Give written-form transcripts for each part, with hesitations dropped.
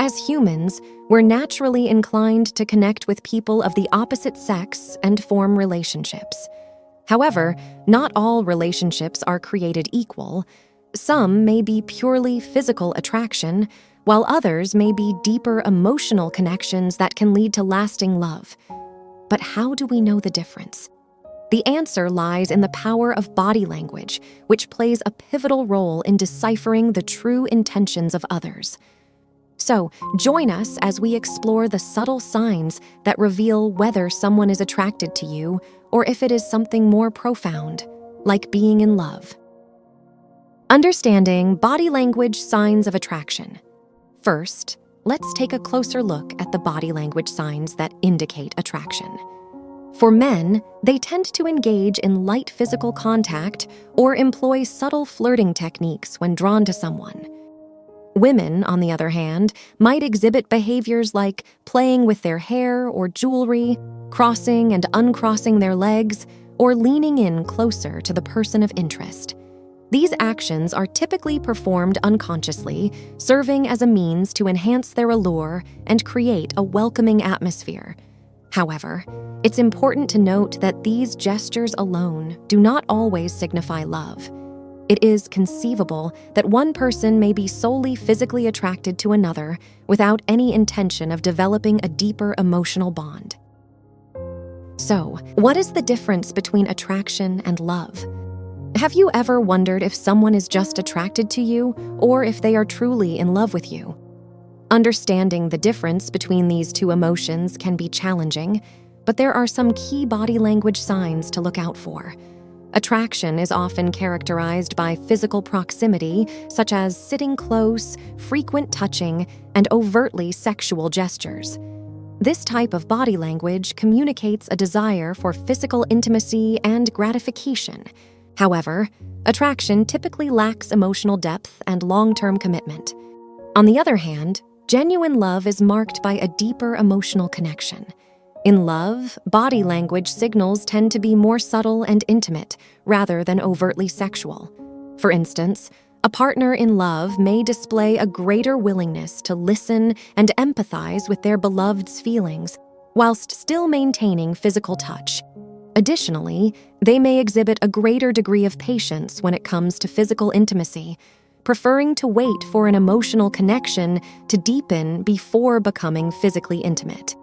As humans, we're naturally inclined to connect with people of the opposite sex and form relationships. However, not all relationships are created equal. Some may be purely physical attraction, while others may be deeper emotional connections that can lead to lasting love. But how do we know the difference? The answer lies in the power of body language, which plays a pivotal role in deciphering the true intentions of others. So, join us as we explore the subtle signs that reveal whether someone is attracted to you or if it is something more profound, like being in love. Understanding body language signs of attraction. First, let's take a closer look at the body language signs that indicate attraction. For men, they tend to engage in light physical contact or employ subtle flirting techniques when drawn to someone. Women, on the other hand, might exhibit behaviors like playing with their hair or jewelry, crossing and uncrossing their legs, or leaning in closer to the person of interest. These actions are typically performed unconsciously, serving as a means to enhance their allure and create a welcoming atmosphere. However, it's important to note that these gestures alone do not always signify love. It is conceivable that one person may be solely physically attracted to another without any intention of developing a deeper emotional bond. So, what is the difference between attraction and love? Have you ever wondered if someone is just attracted to you or if they are truly in love with you? Understanding the difference between these two emotions can be challenging, but there are some key body language signs to look out for. Attraction is often characterized by physical proximity, such as sitting close, frequent touching, and overtly sexual gestures. This type of body language communicates a desire for physical intimacy and gratification. However, attraction typically lacks emotional depth and long-term commitment. On the other hand, genuine love is marked by a deeper emotional connection. In love, body language signals tend to be more subtle and intimate rather than overtly sexual. For instance, a partner in love may display a greater willingness to listen and empathize with their beloved's feelings, whilst still maintaining physical touch. Additionally, they may exhibit a greater degree of patience when it comes to physical intimacy, preferring to wait for an emotional connection to deepen before becoming physically intimate.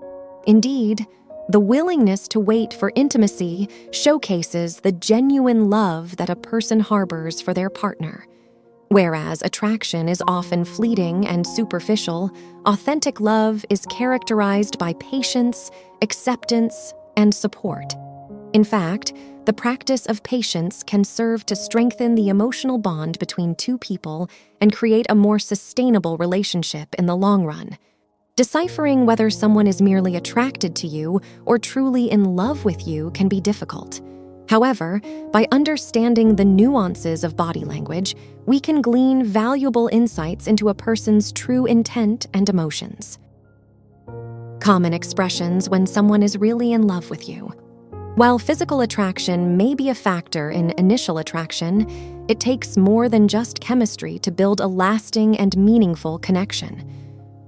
Indeed, the willingness to wait for intimacy showcases the genuine love that a person harbors for their partner. Whereas attraction is often fleeting and superficial, authentic love is characterized by patience, acceptance, and support. In fact, the practice of patience can serve to strengthen the emotional bond between two people and create a more sustainable relationship in the long run. Deciphering whether someone is merely attracted to you or truly in love with you can be difficult. However, by understanding the nuances of body language, we can glean valuable insights into a person's true intent and emotions. Common expressions when someone is really in love with you. While physical attraction may be a factor in initial attraction, it takes more than just chemistry to build a lasting and meaningful connection.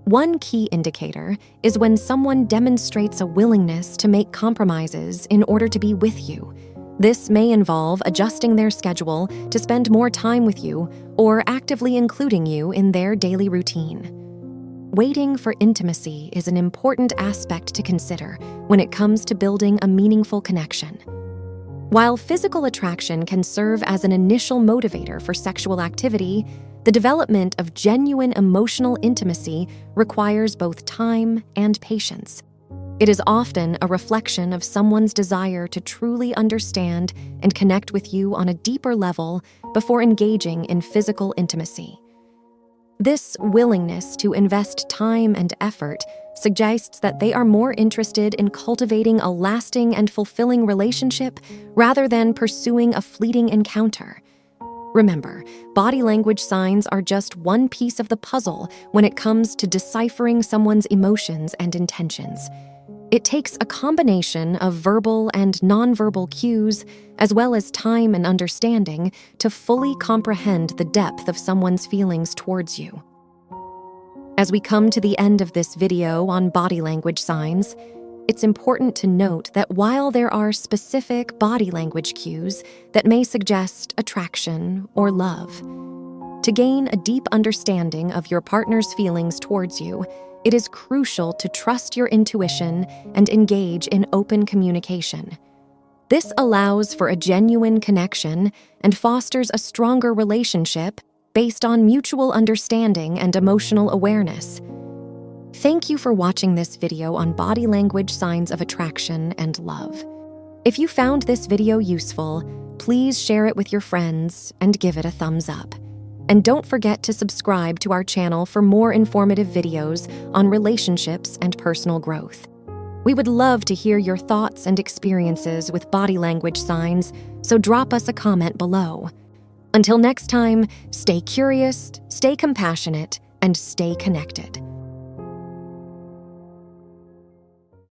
One key indicator is when someone demonstrates a willingness to make compromises in order to be with you. This may involve adjusting their schedule to spend more time with you or actively including you in their daily routine. Waiting for intimacy is an important aspect to consider when it comes to building a meaningful connection. While physical attraction can serve as an initial motivator for sexual activity, the development of genuine emotional intimacy requires both time and patience. It is often a reflection of someone's desire to truly understand and connect with you on a deeper level before engaging in physical intimacy. This willingness to invest time and effort suggests that they are more interested in cultivating a lasting and fulfilling relationship rather than pursuing a fleeting encounter. Remember, body language signs are just one piece of the puzzle when it comes to deciphering someone's emotions and intentions. It takes a combination of verbal and nonverbal cues, as well as time and understanding, to fully comprehend the depth of someone's feelings towards you. As we come to the end of this video on body language signs, it's important to note that while there are specific body language cues that may suggest attraction or love, to gain a deep understanding of your partner's feelings towards you, it is crucial to trust your intuition and engage in open communication. This allows for a genuine connection and fosters a stronger relationship based on mutual understanding and emotional awareness. Thank you for watching this video on body language signs of attraction and love. If you found this video useful, please share it with your friends and give it a thumbs up. And don't forget to subscribe to our channel for more informative videos on relationships and personal growth. We would love to hear your thoughts and experiences with body language signs, so drop us a comment below. Until next time, stay curious, stay compassionate, and stay connected.